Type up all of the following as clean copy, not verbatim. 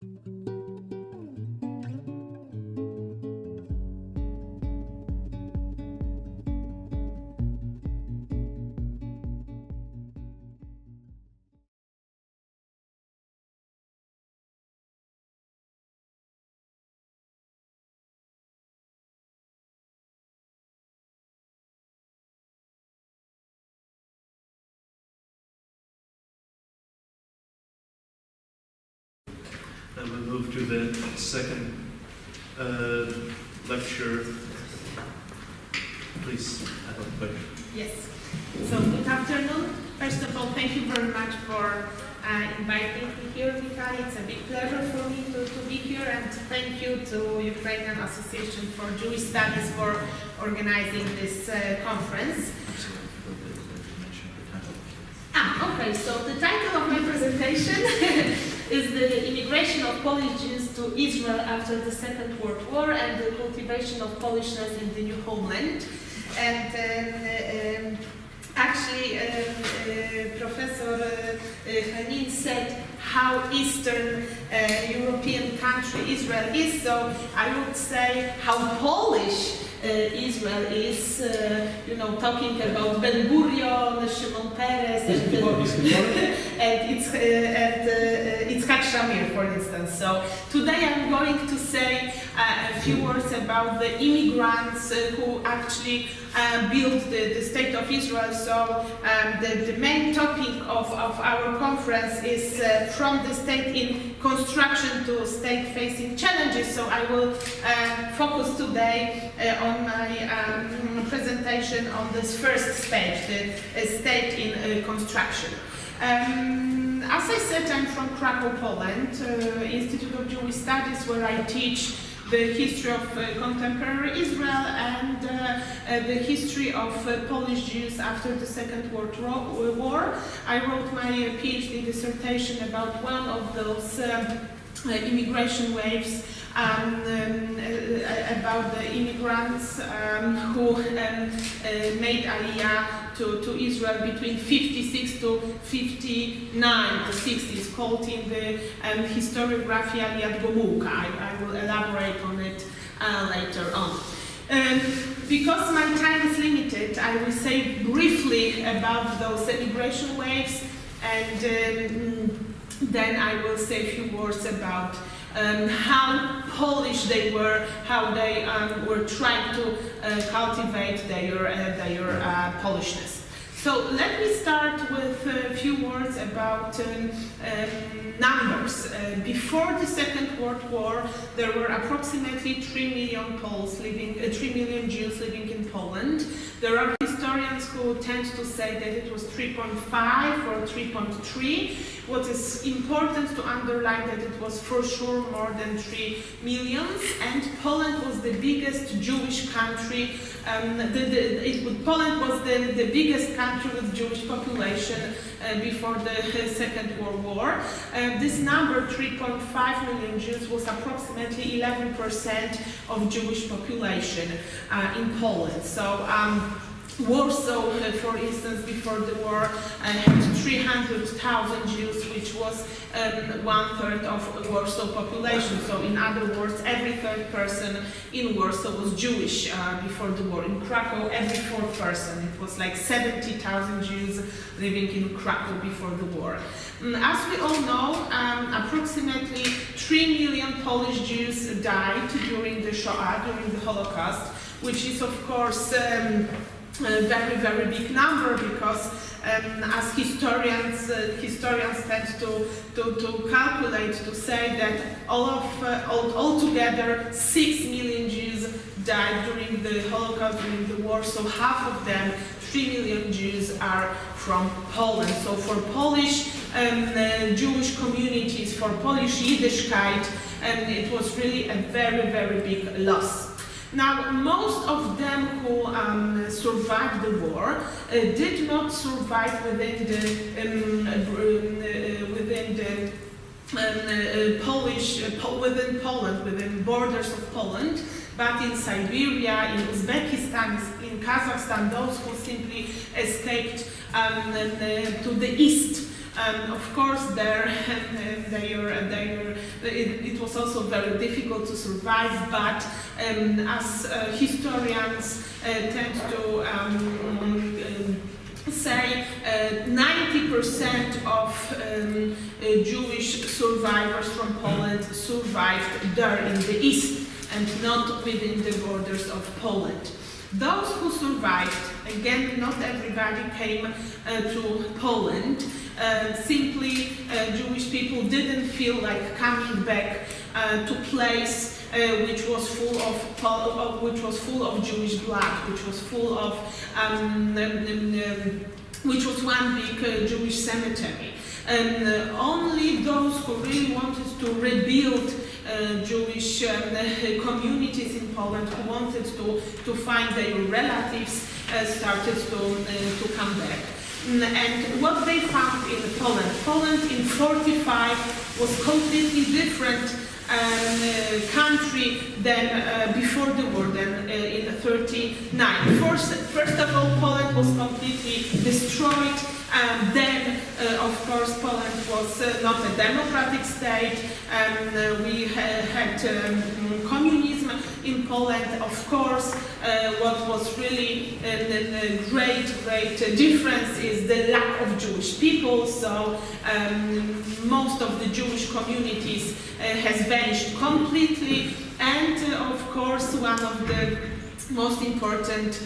And we move to the second lecture. Please, have a question. Yes. So good afternoon. First of all, thank you very much for inviting me here, Vitaly. It's a big pleasure for me to be here, and thank you to Ukrainian Association for Jewish Studies for organizing this conference. Okay, so the title of my presentation is the immigration of Polish Jews to Israel after the Second World War and the cultivation of Polishness in the new Homeland. And actually, Professor Hanin said how Eastern European country Israel is, so I would say how Polish Israel is, talking about Ben Gurion, Shimon Peres, and Yitzhak Shamir, for instance. So today I'm going to say a few words about the immigrants who actually built the state of Israel. So the main topic of our conference is from the state in construction to state facing challenges. So I will focus today on my presentation on this first stage, the state in construction. As I said, I'm from Krakow, Poland, Institute of Jewish Studies, where I teach the history of contemporary Israel and the history of Polish Jews after the Second World War. I wrote my PhD dissertation about one of those immigration waves, about the immigrants who made Aliyah to Israel between 56 to 59, the 60s, called in the historiography Aliyat Gomułka. I will elaborate on it later on. Because my time is limited, I will say briefly about those immigration waves, and then I will say a few words about how Polish they were, how they were trying to cultivate their Polishness. So let me start with a few words about numbers. Before the Second World War, there were approximately 3 million Jews living in Poland. There are historians who tend to say that it was 3.5 or 3.3. What is important to underline that it was for sure more than 3 million, and Poland was the biggest Jewish country. Poland was the biggest country with Jewish population before the Second World War. This number, 3.5 million Jews, was approximately 11% of Jewish population in Poland. So Warsaw, for instance, before the war, had 300,000 Jews, which was 1/3 of Warsaw population. So in other words, every third person in Warsaw was Jewish before the war. In Krakow, every fourth person. It was like 70,000 Jews living in Krakow before the war. As we all know, approximately 3 million Polish Jews died during the Shoah, during the Holocaust, which is of course a very, very big number, because as historians tend to calculate, to say that altogether 6 million Jews died during the Holocaust, during the war. So half of them, 3 million Jews, are from Poland. So for Polish Jewish communities, for Polish Yiddishkeit, it was really a very, very big loss. Now, most of them who survived the war did not survive within Poland, within borders of Poland, but in Siberia, in Uzbekistan, in Kazakhstan, those who simply escaped to the east Of course, it was also very difficult to survive, but as historians tend to say, 90% of Jewish survivors from Poland survived there in the east and not within the borders of Poland. Those who survived, again, not everybody came to Poland. Simply, Jewish people didn't feel like coming back to place which was full of Jewish blood, which was full of which was one big Jewish cemetery. Only those who really wanted to rebuild Jewish communities in Poland, who wanted to find their relatives, started to come back. And what they found in Poland in 45 was completely different country than before the war, than in 39. First of all, Poland was completely destroyed. Then, of course, Poland was not a democratic state. We had communism in Poland. Of course, what was really a great difference is the lack of Jewish people. So most of the Jewish communities has vanished completely. And of course, one of the most important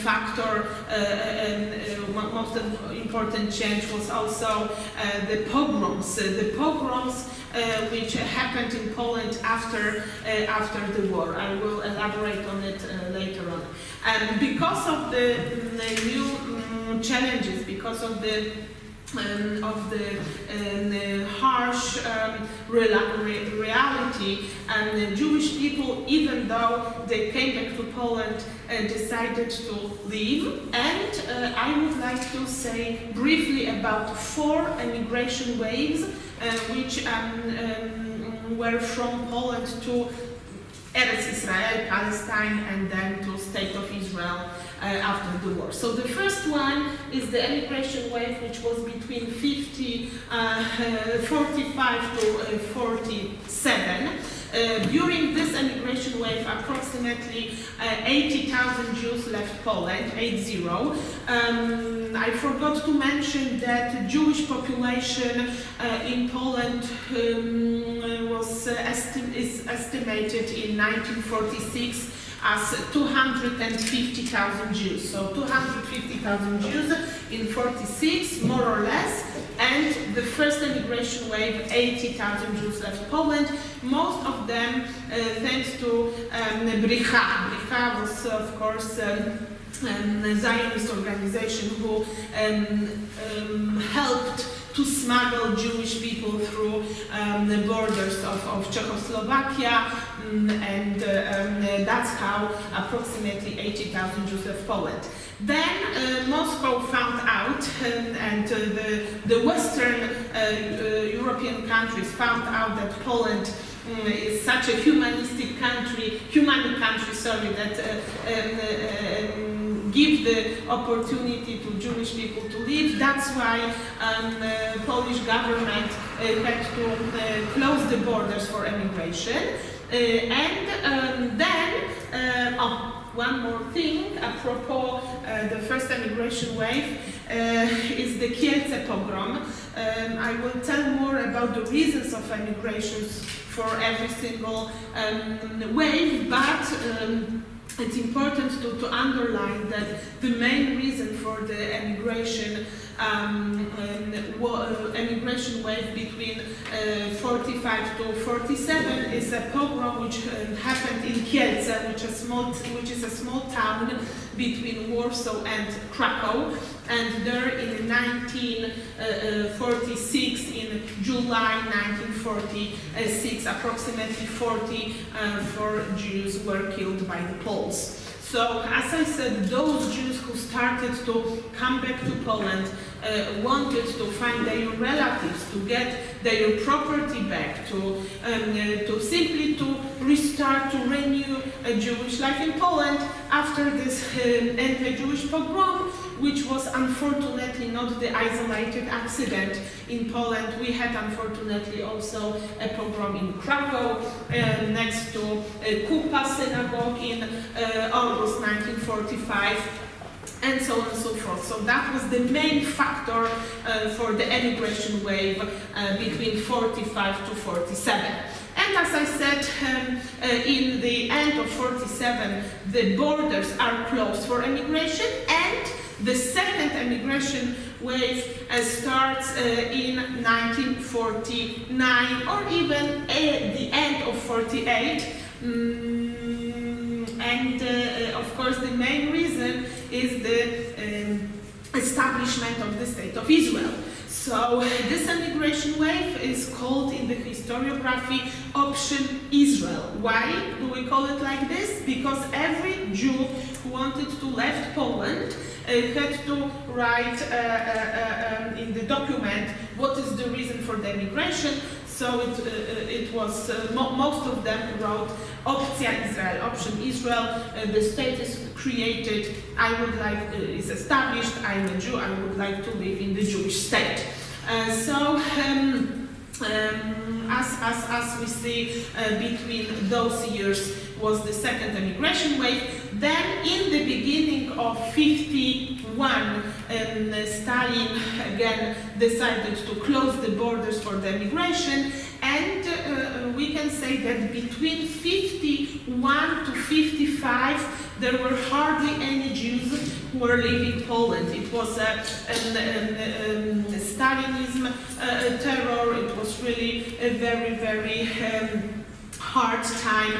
factor, most important change was also the pogroms. The pogroms which happened in Poland after the war. I will elaborate on it later on. And because of the new challenges, because of the harsh reality, and the Jewish people, even though they came back to Poland, decided to leave. And I would like to say briefly about 4 emigration waves which were from Poland to Eretz Israel, Palestine, and then to State of Israel after the war. So the first one is the emigration wave, which was between 45 to 47. During this emigration wave, approximately 80,000 Jews left Poland, 80. I forgot to mention that the Jewish population in Poland is estimated in 1946 as 250,000 Jews. So 250,000 Jews in 46, more or less. And the first emigration wave, 80,000 Jews left Poland. Most of them thanks to Bricha. Bricha was, of course, a Zionist organization who helped to smuggle Jewish people through the borders of Czechoslovakia, and that's how approximately 80,000 Jews left Poland. Then Moscow found out, and the Western European countries found out that Poland is such a humane country, that give the opportunity to Jewish people to live. That's why Polish government had to close the borders for immigration. One more thing, apropos the first emigration wave, is the Kielce pogrom. I will tell more about the reasons of emigrations for every single wave, but it's important to underline that the main reason for the emigration wave between 45 to 47 is a pogrom which happened in Kielce, which is a small town between Warsaw and Krakow. And there in 1946, in July 1946, approximately 44 Jews were killed by the Poles. So, as I said, those Jews who started to come back to Poland wanted to find their relatives, to get their property back, to simply to restart, to renew a Jewish life in Poland. After this anti-Jewish pogrom, which was unfortunately not the isolated accident in Poland. We had unfortunately also a pogrom in Krakow next to Kupa synagogue in August 1945. And so on and so forth. So that was the main factor for the emigration wave between 45 to 47. And as I said, in the end of 47, the borders are closed for emigration, and the second emigration wave starts in 1949 or even the end of 48. Of course, the main reason is the establishment of the State of Israel. So this emigration wave is called in the historiography Option Israel. Why do we call it like this? Because every Jew who wanted to leave Poland had to write in the document what is the reason for the emigration. So it was, most of them wrote Opcja Israel, Option Israel, the state is created, is established, I'm a Jew, I would like to live in the Jewish state. As we see, between those years was the second emigration wave. Then in the beginning of 51, Stalin again decided to close the borders for the emigration, and we can say that between 51 to 55 there were hardly any Jews who were leaving Poland. It was Stalinism terror. It was really a very, very hard time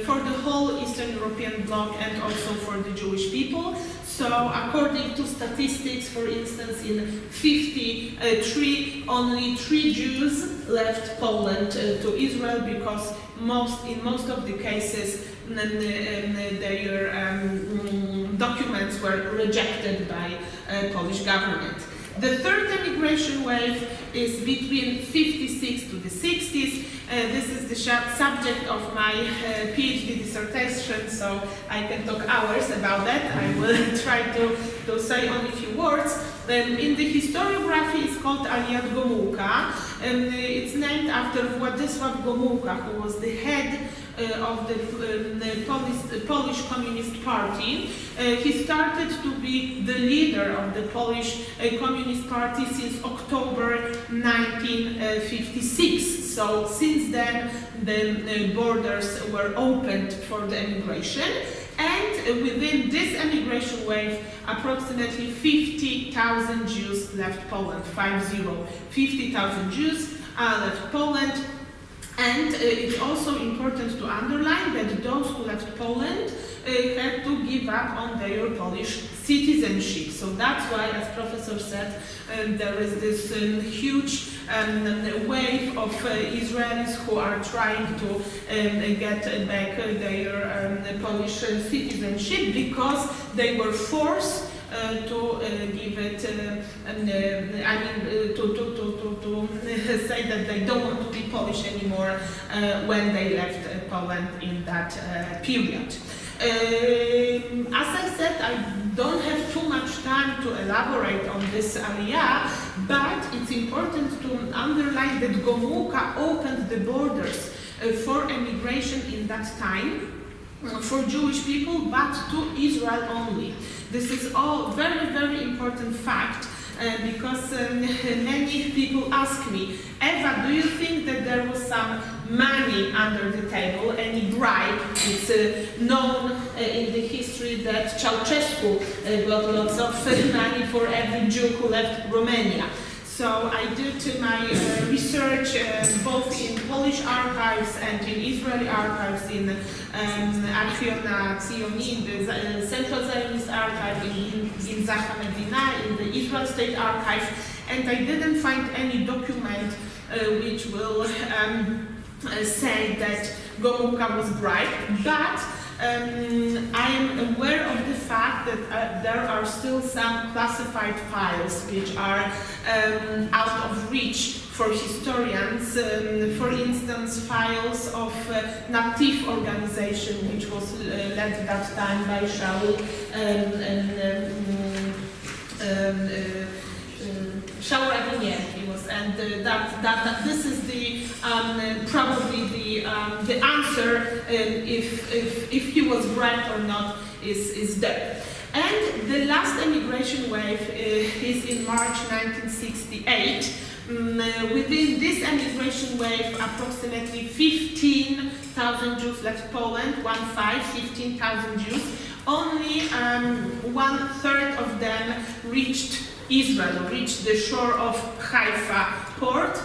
for the whole Eastern European bloc and also for the Jewish people. So according to statistics, for instance, in 53, only 3 Jews left Poland to Israel, because in most of the cases their documents were rejected by Polish government. The third emigration wave is between 56 to the 60s. This is the subject of my PhD dissertation, so I can talk hours about that. I will try to say only a few words. In the historiography, it's called Aliyat Gomułka, and it's named after Władysław Gomułka, who was the head of the Polish Communist Party. He started to be the leader of the Polish Communist Party since October 1956. So since then, the borders were opened for the emigration. And within this emigration wave, approximately 50,000 Jews left Poland, 50,000 Jews left Poland. And it's also important to underline that those who left Poland had to give up on their Polish citizenship. So that's why, as Professor said, there is this huge wave of Israelis who are trying to get back their Polish citizenship, because they were forced to give it, to say that they don't want to be Polish anymore when they left Poland in that period. As I said, I don't have too much time to elaborate on this aliyah, but it's important to underline that Gomułka opened the borders for emigration in that time for Jewish people, but to Israel only. This is all very, very important fact, because many people ask me, Eva, do you think that there was some money under the table, any bribe? It's known in the history that Ceausescu got lots of money for every Jew who left Romania. So I did my research both in Polish archives and in Israeli archives, in Archiv Tzionii, in the Central Zionist Archive, in Zaha Medina, in the Israel State Archive, and I didn't find any document which will say that Gomułka was bribed, but I am aware of the fact that there are still some classified files which are out of reach for historians. For instance, files of Natif organization, which was led at that time by Shaul Chernoivanenko was, and that this is the probably the answer if he was right or not is there. And the last emigration wave is in March 1968. Within this emigration wave, approximately 15,000 Jews left Poland, 15,000 Jews. Only 1/3 of them reached Israel, reached the shore of Haifa port.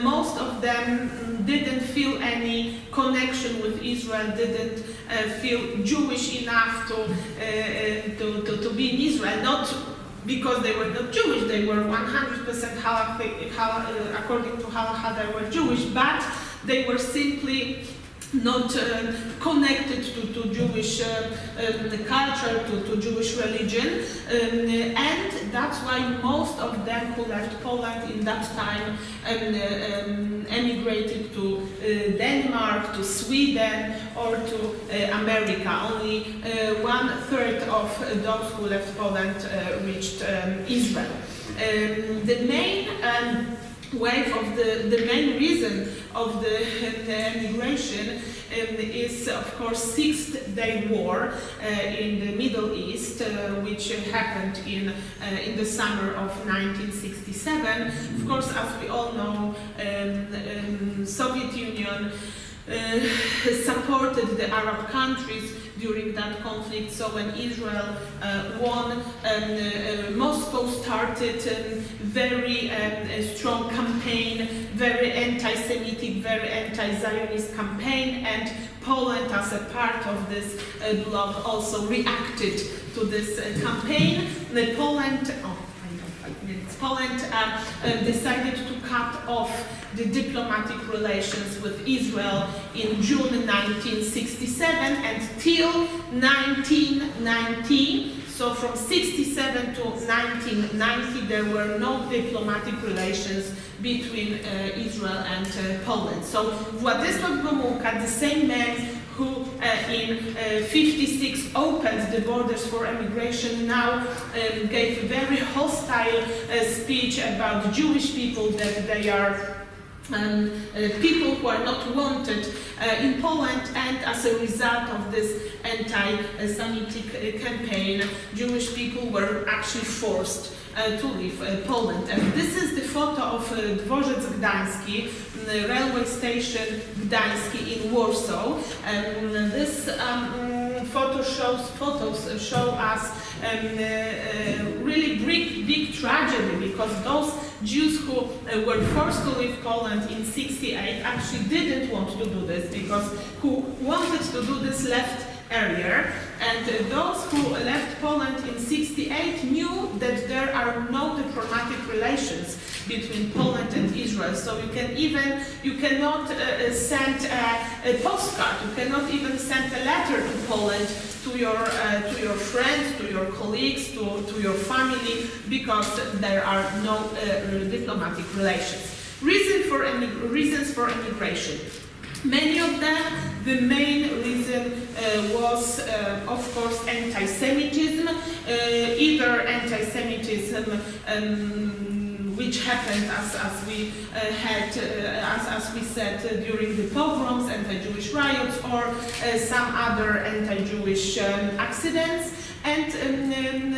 Most of them didn't feel any connection with Israel, didn't feel Jewish enough to be in Israel. Not because they were not Jewish, they were 100% according to Halacha, they were Jewish, but they were simply not connected to Jewish culture, to Jewish religion, and that's why most of them who left Poland in that time emigrated to Denmark, to Sweden, or to America. Only 1/3 of those who left Poland reached Israel. The main wave of the main reason of the emigration is, of course, Six-Day War in the Middle East, which happened in the summer of 1967. Of course, as we all know, Soviet Union supported the Arab countries during that conflict. So when Israel won, Moscow started a very strong campaign, very anti-Semitic, very anti-Zionist campaign, and Poland, as a part of this bloc, also reacted to this campaign. Poland decided to cut off the diplomatic relations with Israel in June 1967 until 1990. So from 67 to 1990, there were no diplomatic relations between Israel and Poland. So Władysław Gomułka, the same man who in 56 opened the borders for immigration, now gave a very hostile speech about Jewish people, that they are people who are not wanted in Poland, and as a result of this anti-Semitic campaign, Jewish people were actually forced to leave Poland. And this is the photo of Dworzec Gdański, the railway station Gdański in Warsaw. This photos show us really big tragedy, because those Jews who were forced to leave Poland in '68 actually didn't want to do this, because who wanted to do this left earlier, and those who left Poland in '68 knew that there are no diplomatic relations between Poland and Israel. So you cannot send a postcard, you cannot even send a letter to Poland to your friends, to your colleagues, to your family, because there are no diplomatic relations. Reasons for immigration. Many of them, the main reason was, of course, anti-Semitism, either anti-Semitism which happened, as we said, during the pogroms, anti-Jewish riots, or some other anti-Jewish accidents. And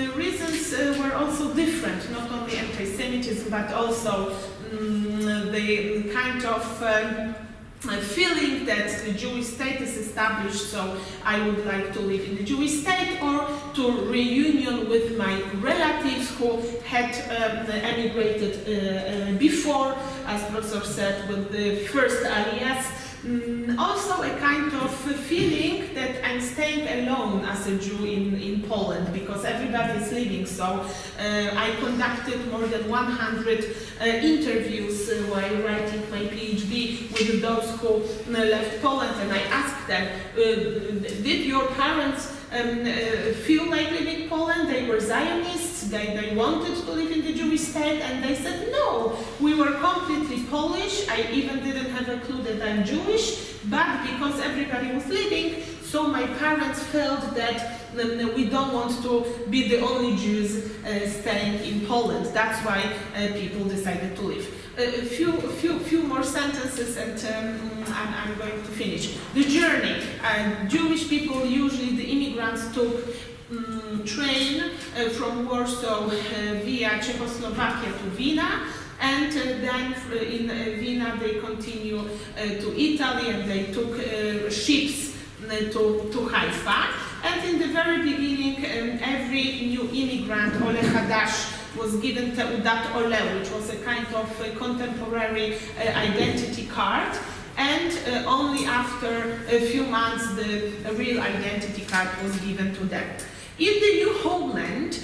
the reasons were also different, not only anti-Semitism, but also the kind of feeling that the Jewish state is established, so I would like to live in the Jewish state, or to reunion with my relatives who had emigrated before, as Professor said, with the first aliyahs. Also a kind of feeling that I'm staying alone as a Jew in Poland, because everybody is leaving. So I conducted more than 100 interviews while writing my PhD with those who left Poland, and I asked them, did your parents feel like living in Poland? They were Zionists, They wanted to live in the Jewish state, and they said, no, we were completely Polish. I even didn't have a clue that I'm Jewish, but because everybody was leaving, so my parents felt that we don't want to be the only Jews staying in Poland. That's why people decided to leave. A few more sentences, and I'm going to finish. The journey. Jewish people, usually the immigrants, took train from Warsaw via Czechoslovakia to Vienna, and then in Vienna they continue to Italy, and they took ships to Haifa. And in the very beginning, every new immigrant, Ole Hadash, was given Teudat Ole, which was a kind of contemporary identity card. And only after a few months, the real identity card was given to them. In the new homeland,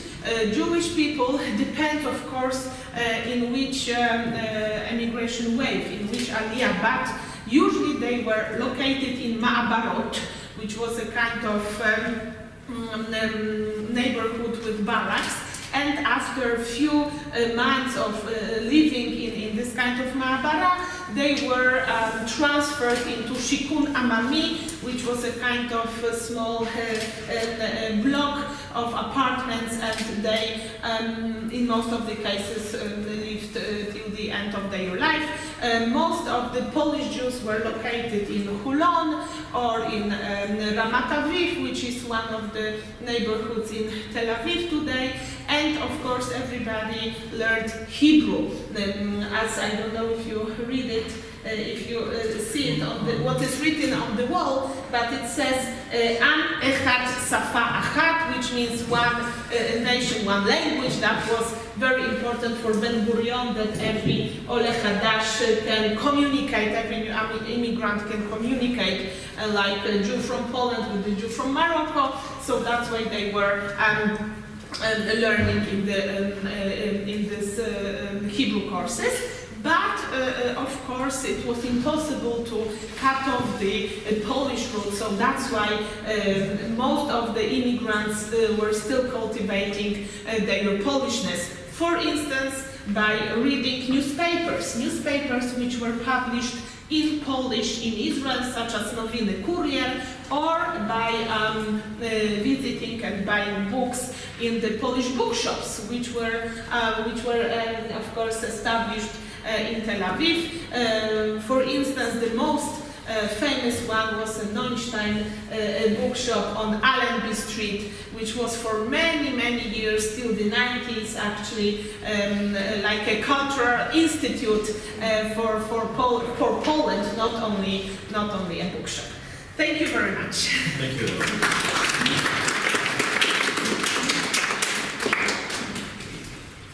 Jewish people depend, of course, in which emigration wave, in which aliyah, but usually they were located in Ma'abarot, which was a kind of neighborhood with barracks. And after a few months of living in this kind of ma'abara, they were transferred into Shikun Amami, which was a kind of small block of apartments, and they, in most of the cases, lived till the end of their life. Most of the Polish Jews were located in Hulon or in Ramat Aviv, which is one of the neighborhoods in Tel Aviv today. And of course, everybody learned Hebrew. As I don't know if you read it, if you see it on what is written on the wall, but it says Am Echad Safa Achat, which means one nation, one language. That was very important for Ben Gurion, that every Ole Hadash can communicate, every new immigrant can communicate, like a Jew from Poland with the Jew from Morocco. So that's why they were learning in this Hebrew courses. But of course it was impossible to cut off the Polish root, so that's why most of the immigrants were still cultivating their Polishness. For instance, by reading newspapers which were published in Polish in Israel, such as Nowiny Kurier, or by visiting and buying books in the Polish bookshops, which were of course established in Tel Aviv. For instance, the most famous one was a Neustein bookshop on Allenby Street, which was for many years, till the 90s actually, like a cultural institute for Poland, not only a bookshop. Thank you very much. Thank you.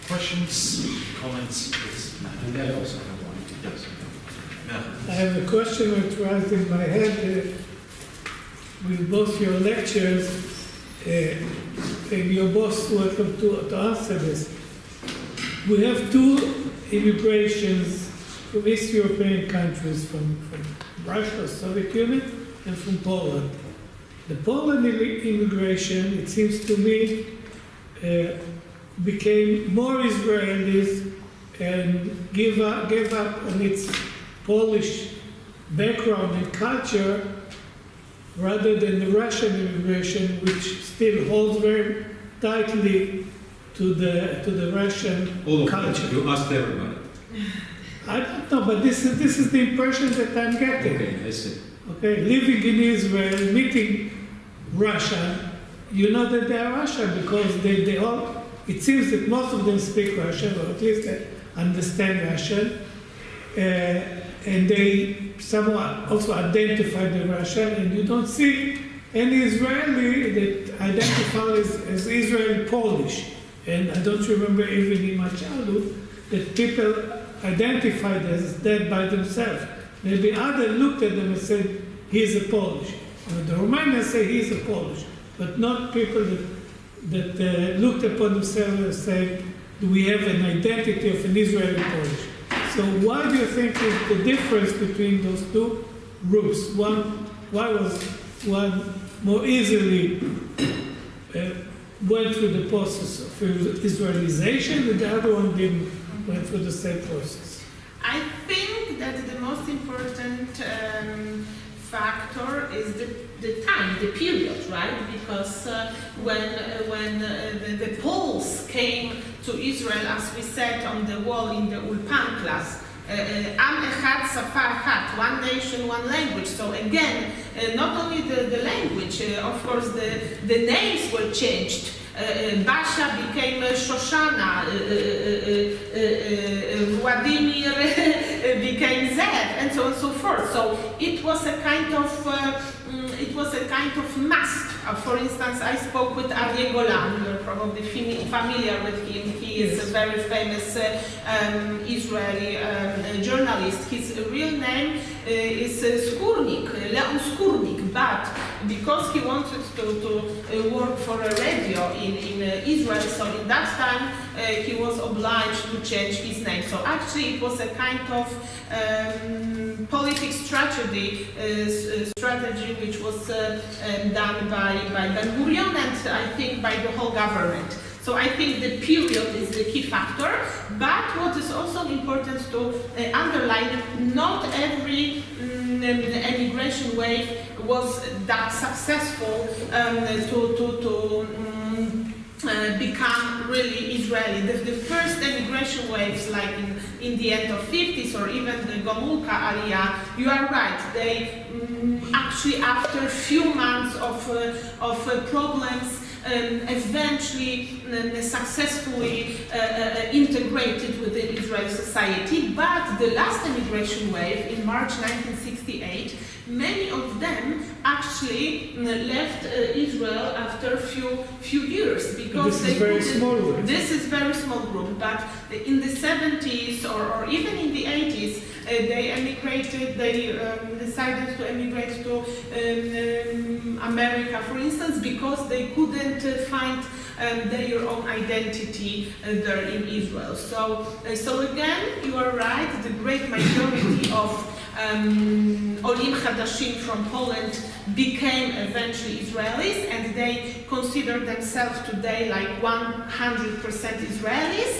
Questions, comments, please? And I also have one. Yes. Yeah. I have a question which was in my head with both your lectures, and you're both welcome to answer this. We have two immigrations from East European countries, from Russia, Soviet Union, and from Poland. The Poland immigration, it seems to me, became more Israelis and gave up on its Polish background and culture, rather than the Russian immigration, which still holds very tightly to the Russian culture. You asked everybody. I don't know, but this is the impression that I'm getting. Okay, I see. Okay, living in Israel, meeting Russian, you know that they are Russian because they all. It seems that most of them speak Russian, or at least they understand Russian. And they somewhat also identify the Russian, and you don't see any Israeli that identifies as Israeli Polish. And I don't remember even in my childhood that people identified as that by themselves. Maybe others looked at them and said, he's a Polish. The Romanians say he's a Polish, but not people that looked upon themselves and said, we have an identity of an Israeli Polish. So why do you think is the difference between those two groups? Why was one more easily went through the process of Israelization, and the other one didn't went through the same process? I think that the most important factor is the time, the period, right? Because when the Poles came to Israel, as we said on the wall in the Ulpan class, Am Echad, Safa Echad, one nation, one language. So again, not only the language, of course, the names were changed. Basha became Shoshana, Vladimir became Zev, and so on and so forth. So it was a kind of must. For instance, I spoke with Ewa Wegrzyn. You're probably familiar with him. He is a very famous Israeli journalist. His real name is Skurnik, Leon Skurnik, but because he wanted to work for a radio in Israel, so in that time he was obliged to change his name. So actually it was a kind of politics strategy which was done by Ben-Gurion and I think by the whole government. So I think the period is the key factor, but what is also important to underline, not every emigration wave was that successful to become really Israeli. The first emigration waves, like in the end of 50s or even the Gomulka Aliyah, you are right, they actually after a few months of problems eventually successfully integrated within Israeli society. But the last emigration wave in March 1968, many of them actually left Israel after a few years because this is very small group. This is very small group, but in the 70s or even in the 80s, they emigrated. They decided to emigrate to America, for instance, because they couldn't find their own identity there in Israel. So again, you are right. The great majority of Olim Chadashim from Poland became eventually Israelis, and they consider themselves today like 100% Israelis,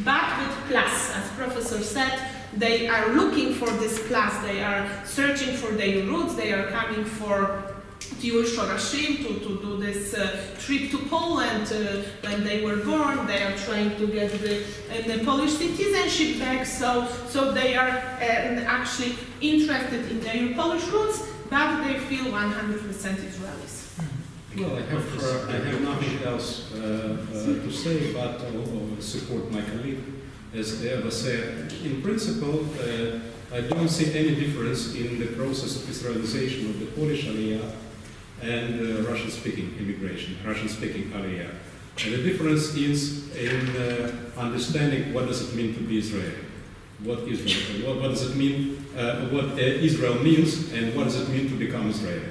but with plus. As Professor said, they are looking for this plus, they are searching for their roots, they are coming for Tiur Shorashim to do this trip to Poland when they were born. They are trying to get the Polish citizenship back, so they are actually interested in their Polish roots, but they feel 100% Israelis. Well, I have nothing else to say, but I will support my colleague. As Ewa said, in principle, I don't see any difference in the process of Israelization of the Polish Aliyah and Russian-speaking immigration, Russian-speaking Aliyah. And the difference is in understanding what does it mean to be Israeli. What does it mean, what Israel means, and what does it mean to become Israeli.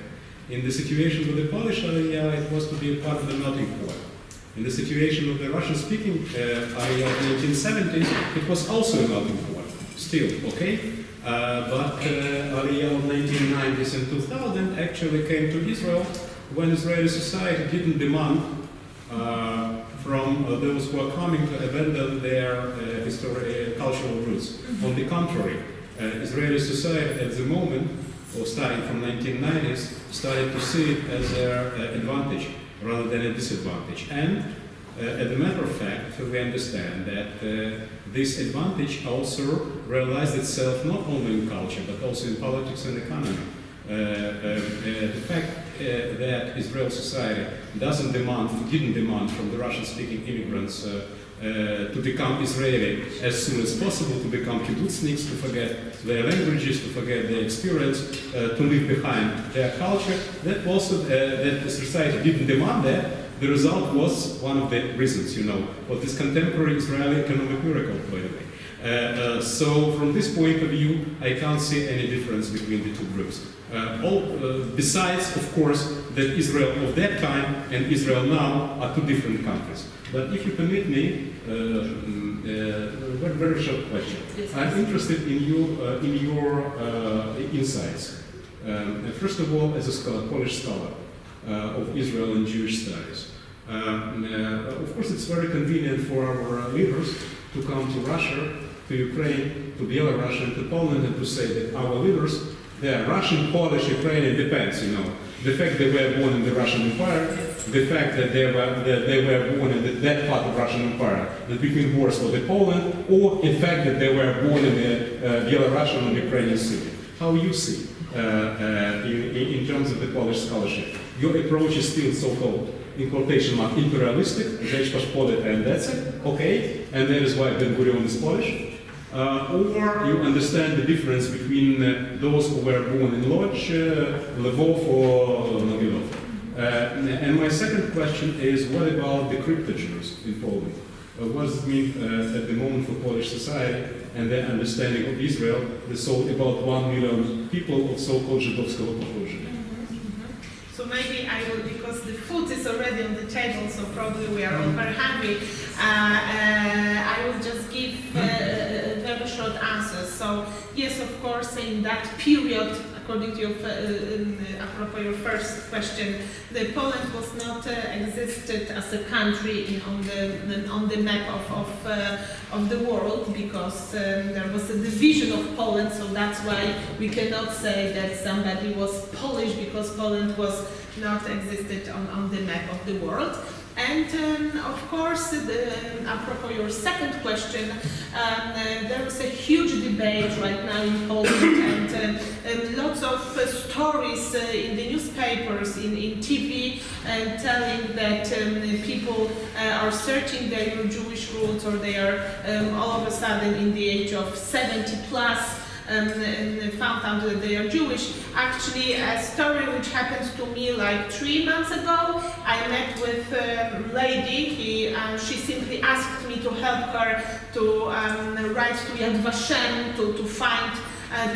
In the situation with the Polish Aliyah, it was to be a part of the melting pot. In the situation of the Russian-speaking Aliyah of the 1970s, it was also a melting pot, still, okay? But Aliyah of 1990s and 2000 actually came to Israel when Israeli society didn't demand from those who are coming to abandon their cultural roots. On the contrary, Israeli society at the moment, or starting from 1990s, started to see it as their advantage rather than a disadvantage. And as a matter of fact, we understand that this advantage also realized itself not only in culture, but also in politics and economy. The fact that Israeli society didn't demand from the Russian-speaking immigrants to become Israeli as soon as possible, to become kibbutzniks, to forget their languages, to forget their experience, to leave behind their culture, that also that the society didn't demand that. The result was one of the reasons, of this contemporary Israeli economic miracle, by the way. So from this point of view, I can't see any difference between the two groups. Besides, of course, that Israel of that time and Israel now are two different countries. But if you permit me, very short question. Yes, I'm interested in your insights. First of all, as a Polish scholar of Israel and Jewish studies, Of course, it's very convenient for our leaders to come to Russia, to Ukraine, to Belarus, and to Poland, and to say that our leaders, they are Russian, Polish, Ukrainian, depends, you know. The fact they were born in the Russian Empire, the fact that they were born in that part of Russian Empire, that between wars for the Poland, or in fact that they were born in the Belarusian and Ukrainian city. How you see in terms of the Polish scholarship? Your approach is still so-called, in quotation mark, imperialistic, and that's it, okay, and that is why Ben-Gurion is Polish. Or you understand the difference between those who were born in Lodz, Lvov, or Mogilov. And my second question is, what about the crypto-Jews in Poland? What does it mean at the moment for Polish society and their understanding of Israel, about 1 million people of so-called Żydowskiego pochodzenia? So maybe I will, because the food is already on the table, so probably we are all very hungry, I will just give very short answers. So yes, of course, in that period, according to your, apropos your first question, the Poland was not existed as a country on the map of the world, because there was a division of Poland, so that's why we cannot say that somebody was Polish, because Poland was not existed on the map of the world. And of course, apropos your second question, there is a huge debate right now in Poland, and lots of stories in the newspapers, in TV, telling that people are searching their Jewish roots, or they are all of a sudden in the age of 70 plus, and found out that they are Jewish. Actually, a story which happened to me like 3 months ago, I met with a lady, she simply asked me to help her to write to Yad Vashem, to find,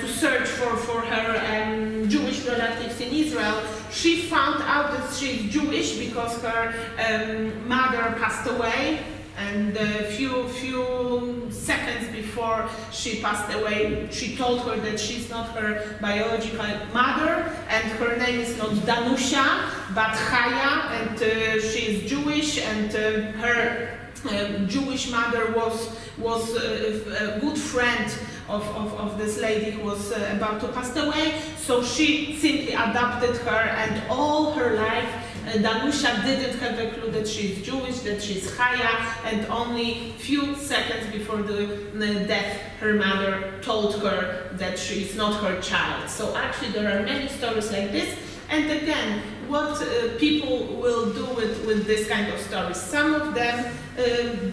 to search for her Jewish relatives in Israel. She found out that she's Jewish because her mother passed away, and a few seconds before she passed away, she told her that she's not her biological mother, and her name is not Danusha, but Chaya, and she is Jewish, and her Jewish mother was a good friend of this lady who was about to pass away, so she simply adopted her, and all her life Danusha didn't have a clue that she's Jewish, that she's Chaya, and only few seconds before the death, her mother told her that she's not her child. So actually there are many stories like this, and again, what people will do with this kind of stories. Some of them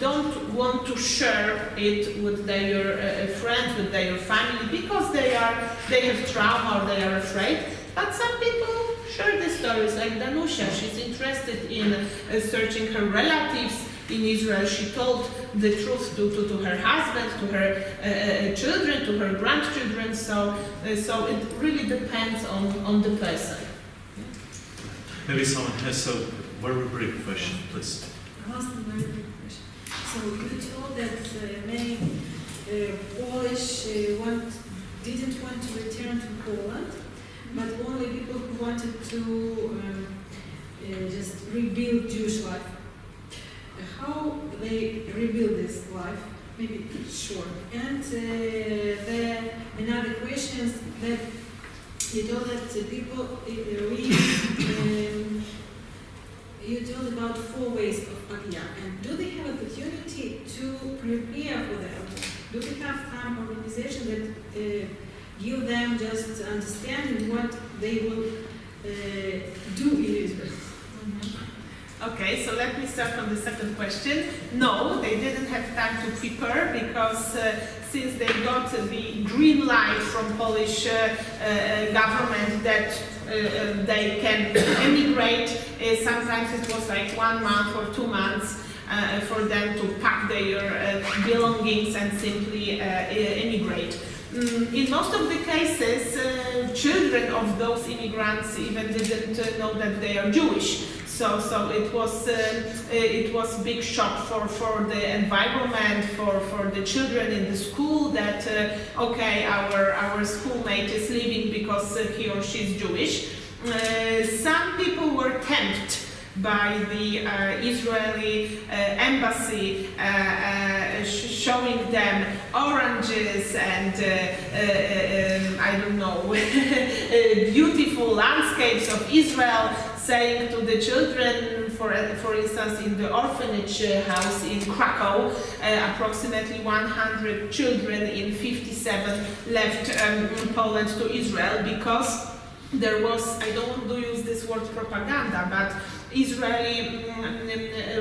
don't want to share it with their friends, with their family, because they have trauma or they are afraid, but some people share the stories, like Danusha. She's interested in searching her relatives in Israel. She told the truth to her husband, to her children, to her grandchildren. So it really depends on the person. Maybe someone has a very brief question, please. I'll ask a very brief question. So you told that many Polish didn't want to return to Poland, but only people who wanted to just rebuild Jewish life. How they rebuild this life? Maybe short. And another question is that you told that people you told about 4 ways of Aliyah, and do they have opportunity to prepare for that? Do they have some organization that give them just understanding what they will do in Israel? Okay, so let me start from the second question. No, they didn't have time to prepare, because since they got the green light from Polish government that they can emigrate, sometimes it was like 1 month or 2 months for them to pack their belongings and simply emigrate. In most of the cases, children of those immigrants even didn't know that they are Jewish. So it was big shock for the environment, for the children in the school, that okay, our schoolmate is leaving because he or she is Jewish. Some people were tempted by the Israeli embassy, showing them oranges and I don't know, beautiful landscapes of Israel, saying to the children, for instance, in the orphanage house in Krakow, approximately 100 children in 57 left Poland to Israel because there was, I don't want to use this word propaganda, but Israeli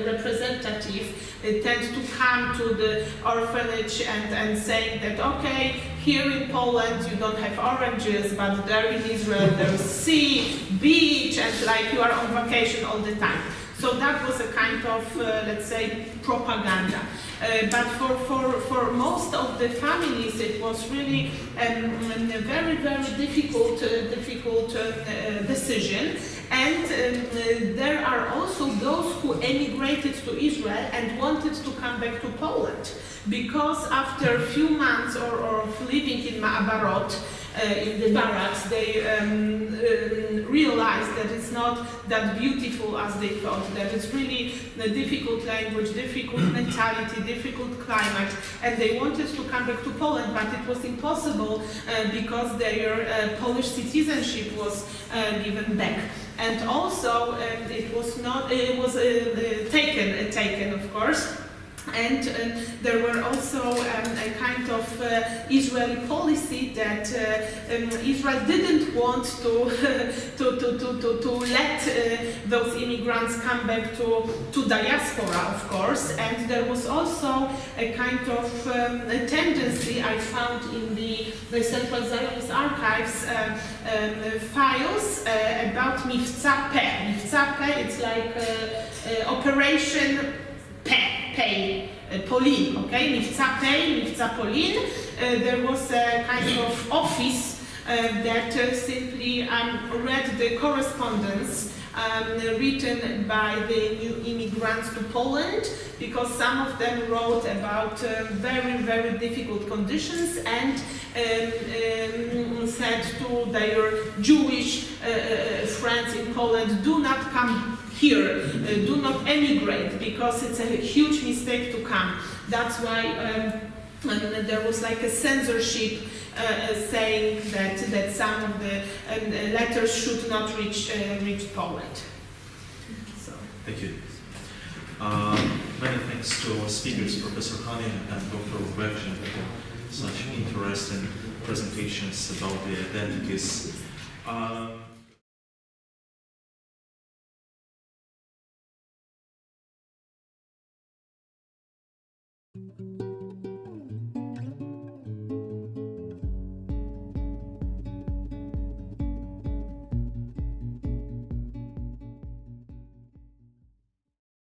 representative tend to come to the orphanage and saying that, okay, here in Poland you don't have oranges, but there in Israel there's sea, beach, and like you are on vacation all the time. So that was a kind of, let's say, propaganda. But for most of the families, it was really a very, very difficult decision. And there are also those who emigrated to Israel and wanted to come back to Poland. Because after a few months of living in Ma'abarot, in the barracks, they realized that it's not that beautiful as they thought, that it's really a difficult language, difficult mentality, difficult climate, and they wanted to come back to Poland, but it was impossible because their Polish citizenship was given back. And also, it was not, it was taken, of course. And there were also a kind of Israeli policy that Israel didn't want to let those immigrants come back to diaspora, of course. And there was also a kind of tendency I found in the Central Zionist Archives files about Mivtza Peh. Mivtza Peh, it's like Operation Polin, okay? Mivtza Peh, Mivtza Polin. There was a kind of office that simply read the correspondence written by the new immigrants to Poland, because some of them wrote about very, very difficult conditions and said to their Jewish friends in Poland, do not come here, do not emigrate, because it's a huge mistake to come. That's why there was like a censorship saying that some of the letters should not reach Poland. So. Thank you. Many thanks to our speakers, Professor Hanin and Dr. Wegrzyn, for such interesting presentations about the identities.